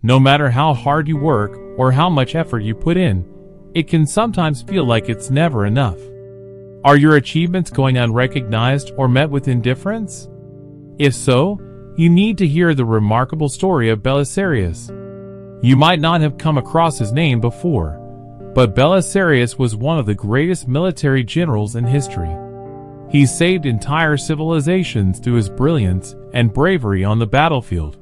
No matter how hard you work or how much effort you put in, it can sometimes feel like it's never enough. Are your achievements going unrecognized or met with indifference? If so, you need to hear the remarkable story of Belisarius. You might not have come across his name before, but Belisarius was one of the greatest military generals in history. He saved entire civilizations through his brilliance and bravery on the battlefield.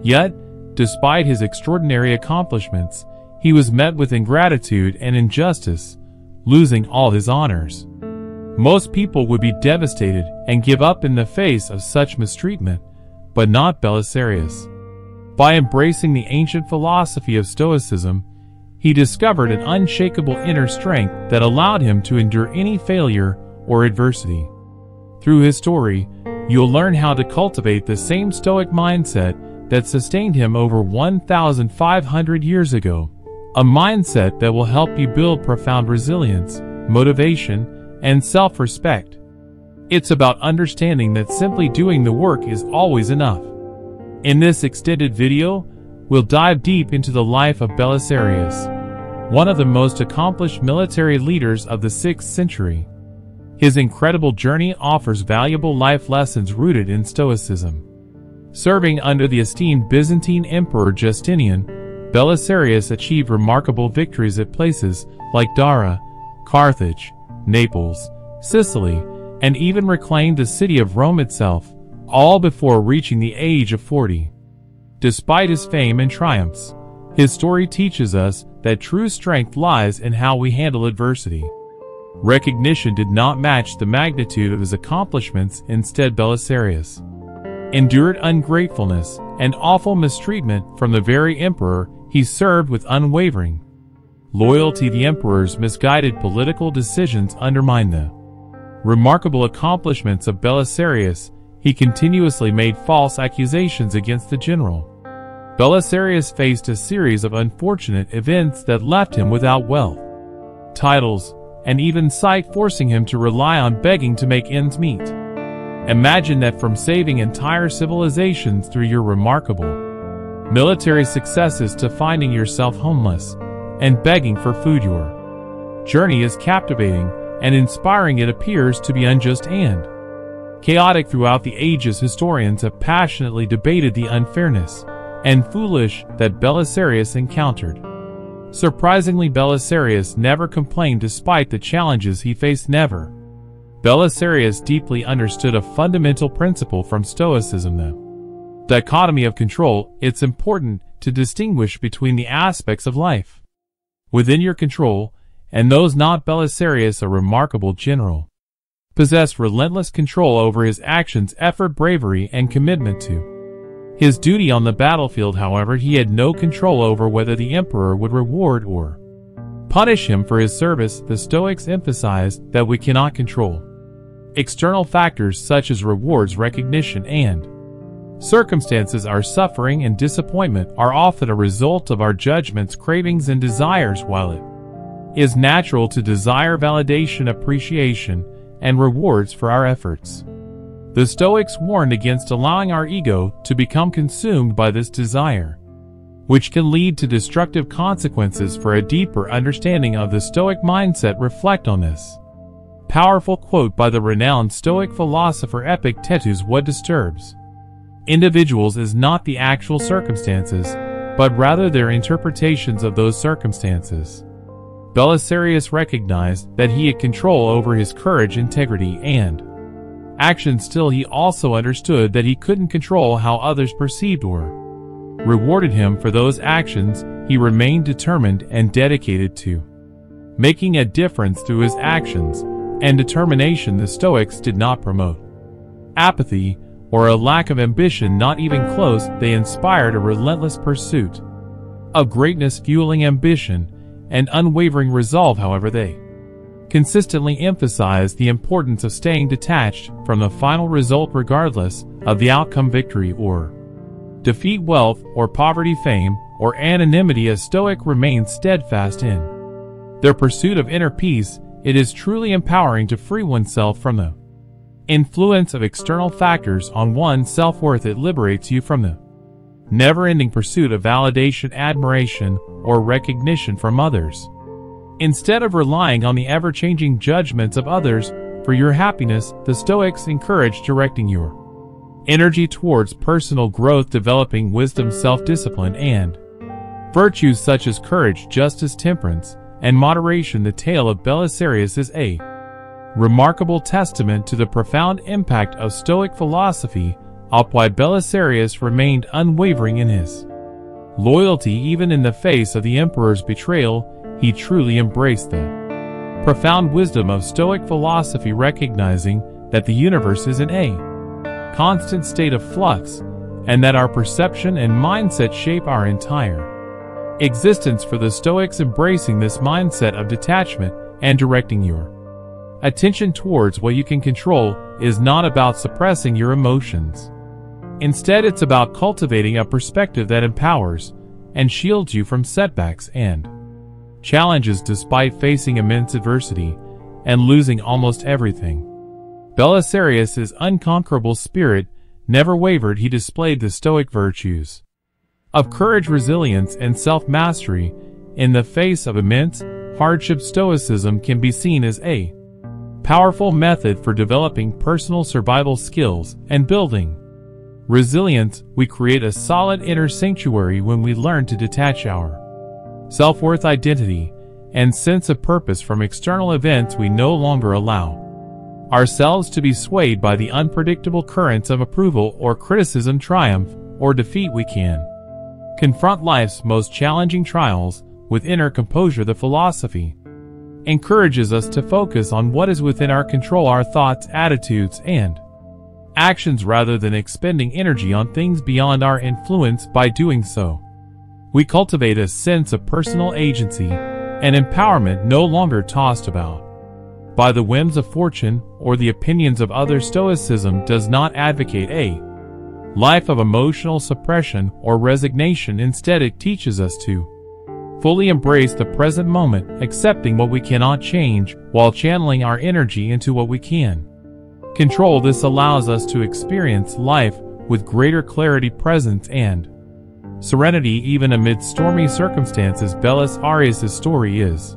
Yet, despite his extraordinary accomplishments, he was met with ingratitude and injustice, losing all his honors. Most people would be devastated and give up in the face of such mistreatment, but not Belisarius. By embracing the ancient philosophy of Stoicism, he discovered an unshakable inner strength that allowed him to endure any failure or adversity. Through his story, you'll learn how to cultivate the same Stoic mindset that sustained him over 1,500 years ago, a mindset that will help you build profound resilience, motivation, and self-respect. It's about understanding that simply doing the work is always enough. In this extended video, we'll dive deep into the life of Belisarius, one of the most accomplished military leaders of the 6th century. His incredible journey offers valuable life lessons rooted in Stoicism. Serving under the esteemed Byzantine Emperor Justinian, Belisarius achieved remarkable victories at places like Dara, Carthage, Naples, Sicily, and even reclaimed the city of Rome itself, all before reaching the age of 40. Despite his fame and triumphs, his story teaches us that true strength lies in how we handle adversity. Recognition did not match the magnitude of his accomplishments. Instead, Belisarius endured ungratefulness and awful mistreatment from the very emperor he served with unwavering loyalty. The emperor's misguided political decisions undermined the remarkable accomplishments of Belisarius. He continuously made false accusations against the general. Belisarius faced a series of unfortunate events that left him without wealth, titles, and even sight, forcing him to rely on begging to make ends meet. Imagine that, from saving entire civilizations through your remarkable military successes to finding yourself homeless and begging for food. Your journey is captivating and inspiring. It appears to be unjust and chaotic throughout the ages. Historians have passionately debated the unfairness and foolish that Belisarius encountered. Surprisingly, Belisarius never complained despite the challenges he faced. Never. Belisarius deeply understood a fundamental principle from Stoicism, the dichotomy of control. It's important to distinguish between the aspects of life within your control and those not. Belisarius, a remarkable general, possessed relentless control over his actions, effort, bravery, and commitment to his duty on the battlefield. However, he had no control over whether the emperor would reward or punish him for his service. The Stoics emphasized that we cannot control external factors such as rewards, recognition, and circumstances. Our suffering and disappointment are often a result of our judgments, cravings, and desires. While it is natural to desire validation, appreciation, and rewards for our efforts, the Stoics warned against allowing our ego to become consumed by this desire, which can lead to destructive consequences. For a deeper understanding of the Stoic mindset, reflect on this powerful quote by the renowned Stoic philosopher Epictetus: "What disturbs individuals is not the actual circumstances, but rather their interpretations of those circumstances." Belisarius recognized that he had control over his courage, integrity, and action. Still, he also understood that he couldn't control how others perceived or rewarded him for those actions. He remained determined and dedicated to making a difference through his actions and determination. The Stoics did not promote apathy or a lack of ambition, not even close. They inspired a relentless pursuit of greatness, fueling ambition and unwavering resolve. However, they consistently emphasized the importance of staying detached from the final result, regardless of the outcome, victory or defeat, wealth or poverty, fame or anonymity. A Stoic remained steadfast in their pursuit of inner peace. It is truly empowering to free oneself from the influence of external factors on one's self-worth. It liberates you from the never-ending pursuit of validation, admiration, or recognition from others. Instead of relying on the ever-changing judgments of others for your happiness, the Stoics encourage directing your energy towards personal growth, developing wisdom, self-discipline, and virtues such as courage, justice, temperance, and moderation. The tale of Belisarius is a remarkable testament to the profound impact of Stoic philosophy. Why Belisarius remained unwavering in his loyalty even in the face of the emperor's betrayal. He truly embraced the profound wisdom of Stoic philosophy, recognizing that the universe is in a constant state of flux, and that our perception and mindset shape our entire existence. For the Stoics, embracing this mindset of detachment and directing your attention towards what you can control is not about suppressing your emotions. Instead, it's about cultivating a perspective that empowers and shields you from setbacks and challenges. Despite facing immense adversity and losing almost everything, Belisarius' unconquerable spirit never wavered. He displayed the Stoic virtues of courage, resilience, and self-mastery in the face of immense hardship. Stoicism can be seen as a powerful method for developing personal survival skills and building resilience. We create a solid inner sanctuary when we learn to detach our self-worth, identity, and sense of purpose from external events. We no longer allow ourselves to be swayed by the unpredictable currents of approval or criticism, triumph or defeat. We can confront life's most challenging trials with inner composure. The philosophy encourages us to focus on what is within our control, our thoughts, attitudes, and actions, rather than expending energy on things beyond our influence. By doing so, we cultivate a sense of personal agency and empowerment, no longer tossed about by the whims of fortune or the opinions of others. Stoicism does not advocate a life of emotional suppression or resignation. Instead, it teaches us to fully embrace the present moment, accepting what we cannot change while channeling our energy into what we can control. This allows us to experience life with greater clarity, presence, and serenity, even amid stormy circumstances. Belisarius' story is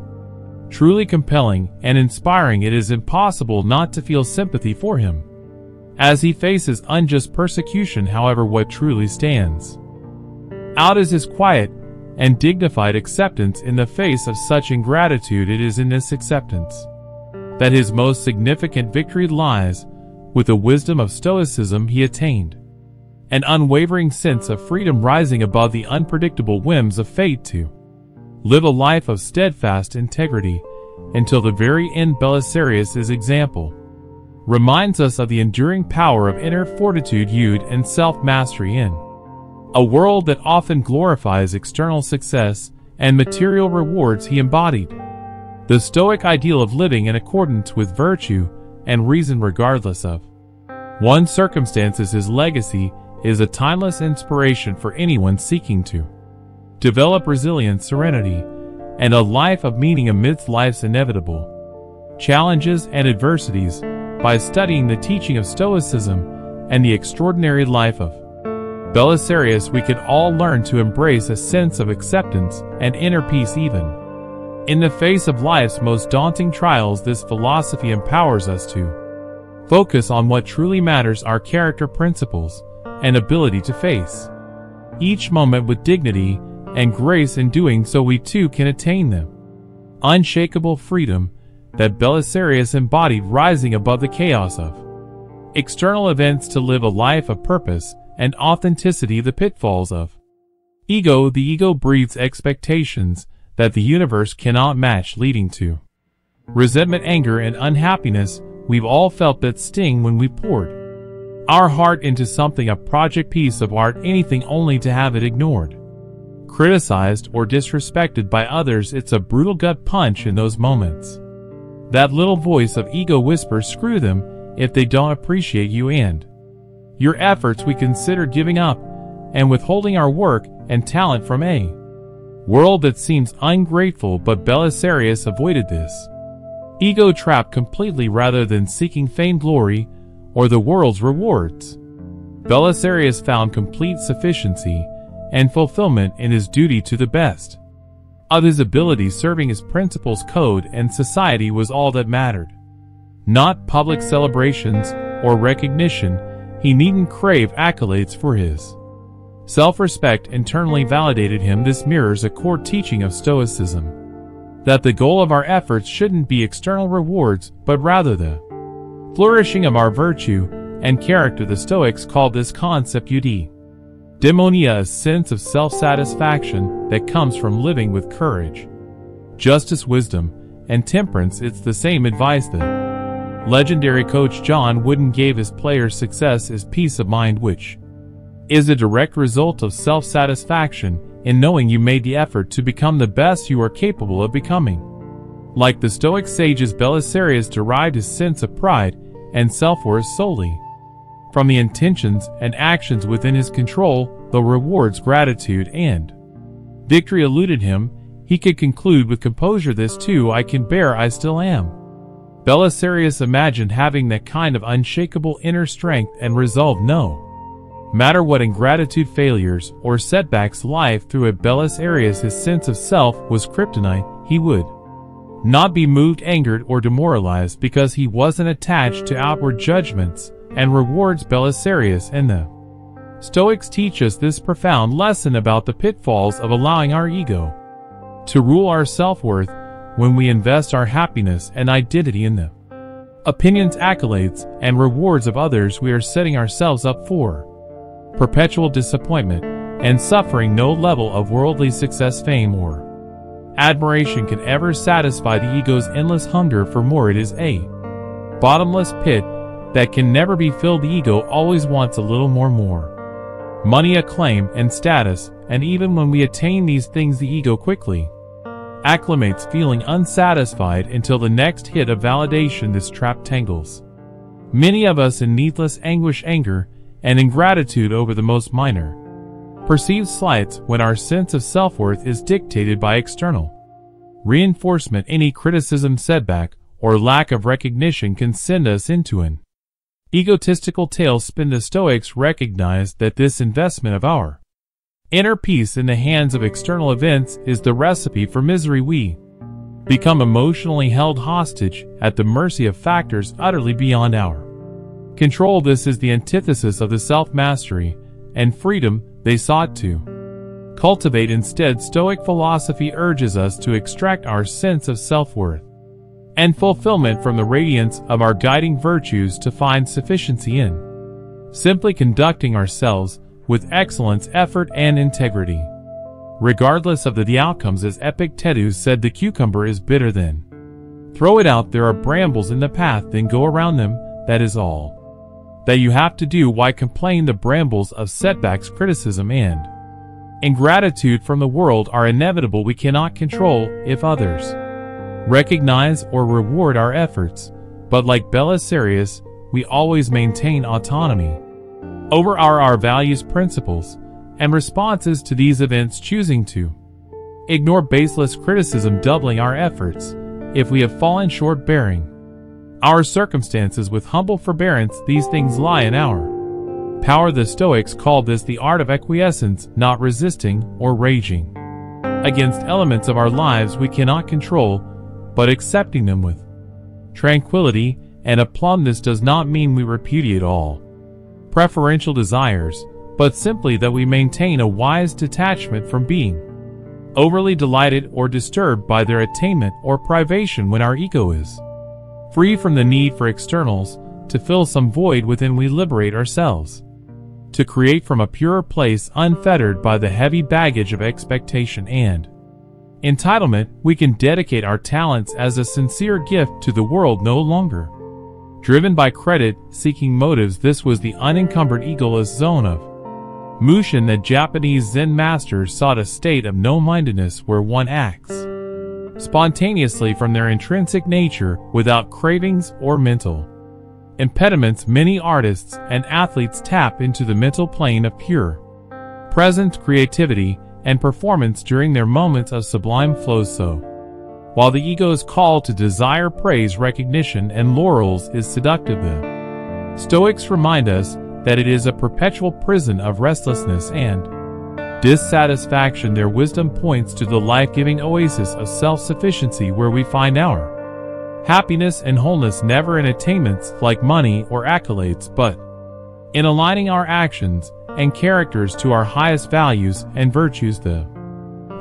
truly compelling and inspiring. It is impossible not to feel sympathy for him as he faces unjust persecution. However, what truly stands out is his quiet and dignified acceptance in the face of such ingratitude. It is in this acceptance that his most significant victory lies. With the wisdom of Stoicism, he attained an unwavering sense of freedom, rising above the unpredictable whims of fate to live a life of steadfast integrity until the very end. Belisarius' example reminds us of the enduring power of inner fortitude and self-mastery in a world that often glorifies external success and material rewards. He embodied the Stoic ideal of living in accordance with virtue and reason regardless of one's circumstances. His legacy is a timeless inspiration for anyone seeking to develop resilience, serenity, and a life of meaning amidst life's inevitable challenges and adversities. By studying the teaching of Stoicism and the extraordinary life of Belisarius, we could all learn to embrace a sense of acceptance and inner peace even in the face of life's most daunting trials. This philosophy empowers us to focus on what truly matters, our character, principles, and ability to face each moment with dignity and grace. In doing so, we too can attain the unshakable freedom that Belisarius embodied, rising above the chaos of external events to live a life of purpose and authenticity. The pitfalls of ego. The ego breeds expectations that the universe cannot match, leading to resentment, anger, and unhappiness. We've all felt that sting when we poured our heart into something, a project, piece of art, anything, only to have it ignored, criticized, or disrespected by others. It's a brutal gut punch in those moments. That little voice of ego whispers, screw them if they don't appreciate you and your efforts. We consider giving up and withholding our work and talent from a world that seems ungrateful. But Belisarius avoided this ego trap completely. Rather than seeking fame, glory, or the world's rewards, Belisarius found complete sufficiency and fulfillment in his duty to the best of his ability, serving his principles, code, and society was all that mattered. Not public celebrations or recognition. He needn't crave accolades for his self-respect internally validated him. This mirrors a core teaching of Stoicism, that the goal of our efforts shouldn't be external rewards, but rather the flourishing of our virtue and character. The Stoics called this concept eudaimonia, a sense of self-satisfaction that comes from living with courage, justice, wisdom, and temperance. It's the same advice that legendary coach John Wooden gave his players. Success is peace of mind, which is a direct result of self-satisfaction in knowing you made the effort to become the best you are capable of becoming. Like the Stoic sages, Belisarius derived his sense of pride and self-worth solely from the intentions and actions within his control. The rewards, gratitude, and victory eluded him. He could conclude with composure, "This too I can bear, I still am." Belisarius imagined having that kind of unshakable inner strength and resolve no matter what ingratitude, failures, or setbacks life threw at Belisarius. His sense of self was kryptonite. He would not be moved, angered, or demoralized because he wasn't attached to outward judgments and rewards. Belisarius and the Stoics teach us this profound lesson about the pitfalls of allowing our ego to rule our self-worth. When we invest our happiness and identity in the opinions, accolades, and rewards of others, we are setting ourselves up for perpetual disappointment and suffering. No level of worldly success, fame, or admiration can ever satisfy the ego's endless hunger for more. It is a bottomless pit that can never be filled. The ego always wants a little more money, acclaim, and status, and even when we attain these things, the ego quickly acclimates, feeling unsatisfied until the next hit of validation. This trap tangles many of us in needless anguish, anger, and ingratitude over the most minor perceived slights. When our sense of self-worth is dictated by external reinforcement, any criticism, setback, or lack of recognition can send us into an egotistical tailspin. The Stoics recognized that this investment of our inner peace in the hands of external events is the recipe for misery. We become emotionally held hostage at the mercy of factors utterly beyond our control. This is the antithesis of the self-mastery and freedom they sought to cultivate. Instead, Stoic philosophy urges us to extract our sense of self-worth and fulfillment from the radiance of our guiding virtues, to find sufficiency in simply conducting ourselves with excellence, effort, and integrity, regardless of the outcomes. As Epictetus said, the cucumber is bitter, then throw it out. There are brambles in the path, then go around them. That is all that you have to do. Why complain? The brambles of setbacks, criticism, and ingratitude from the world are inevitable. We cannot control if others recognize or reward our efforts, but like Belisarius, we always maintain autonomy over our values, principles, and responses to these events, choosing to ignore baseless criticism, doubling our efforts if we have fallen short, bearing our circumstances with humble forbearance. These things lie in our power. The Stoics called this the art of acquiescence, not resisting or raging against elements of our lives we cannot control, but accepting them with tranquility and aplomb. This does not mean we repudiate all preferential desires, but simply that we maintain a wise detachment from being overly delighted or disturbed by their attainment or privation. When our ego is free from the need for externals to fill some void within, we liberate ourselves to create from a purer place, unfettered by the heavy baggage of expectation and entitlement. We can dedicate our talents as a sincere gift to the world, no longer driven by credit-seeking motives. This was the unencumbered egoless zone of Mushin that Japanese Zen masters sought, a state of no-mindedness where one acts spontaneously from their intrinsic nature without cravings or mental impediments. Many artists and athletes tap into the mental plane of pure, present creativity and performance during their moments of sublime flow. So, while the ego's call to desire praise, recognition, and laurels is seductive, the Stoics remind us that it is a perpetual prison of restlessness and dissatisfaction. Their wisdom points to the life-giving oasis of self-sufficiency where we find our happiness and wholeness, never in attainments like money or accolades, but in aligning our actions and characters to our highest values and virtues. The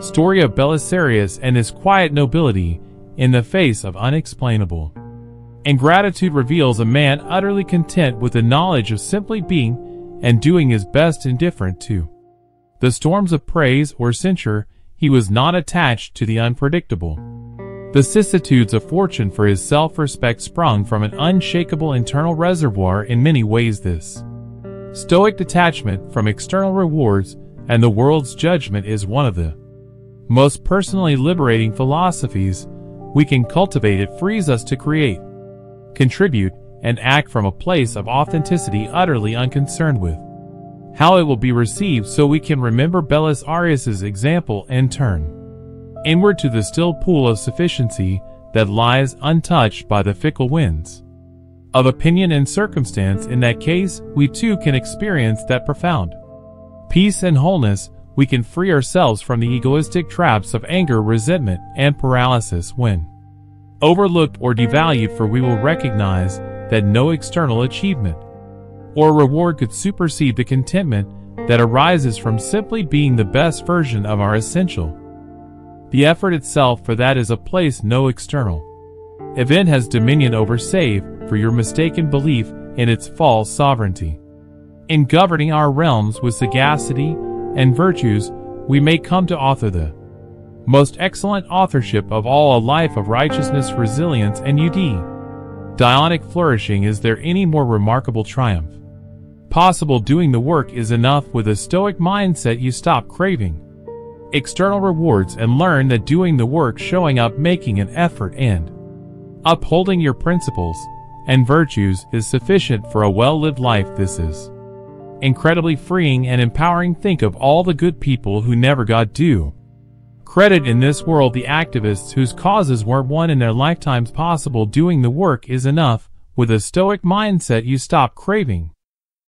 story of Belisarius and his quiet nobility in the face of unexplainable ingratitude reveals a man utterly content with the knowledge of simply being and doing his best, indifferent to the storms of praise or censure. He was not attached to the unpredictable vicissitudes of fortune, for his self-respect sprung from an unshakable internal reservoir. In many ways, this stoic detachment from external rewards and the world's judgment is one of the most personally liberating philosophies we can cultivate. It frees us to create, contribute, and act from a place of authenticity, utterly unconcerned with how it will be received, so we can remember Belisarius's example and turn inward to the still pool of sufficiency that lies untouched by the fickle winds of opinion and circumstance. In that case, we too can experience that profound peace and wholeness. We can free ourselves from the egoistic traps of anger, resentment, and paralysis when overlooked or devalued, for we will recognize that no external achievement or reward could supersede the contentment that arises from simply being the best version of our essential. The effort itself for that is a place no external event has dominion over, save for your mistaken belief in its false sovereignty. In governing our realms with sagacity and virtues, we may come to author the most excellent authorship of all, a life of righteousness, resilience, and eudaimonic flourishing. Is there any more remarkable triumph possible? Doing the work is enough. With a stoic mindset, you stop craving external rewards and learn that doing the work, showing up, making an effort, and upholding your principles and virtues is sufficient for a well-lived life. This is incredibly freeing and empowering. Think of all the good people who never got due credit in this world, the activists whose causes weren't won in their lifetimes possible. Doing the work is enough. With a stoic mindset, you stop craving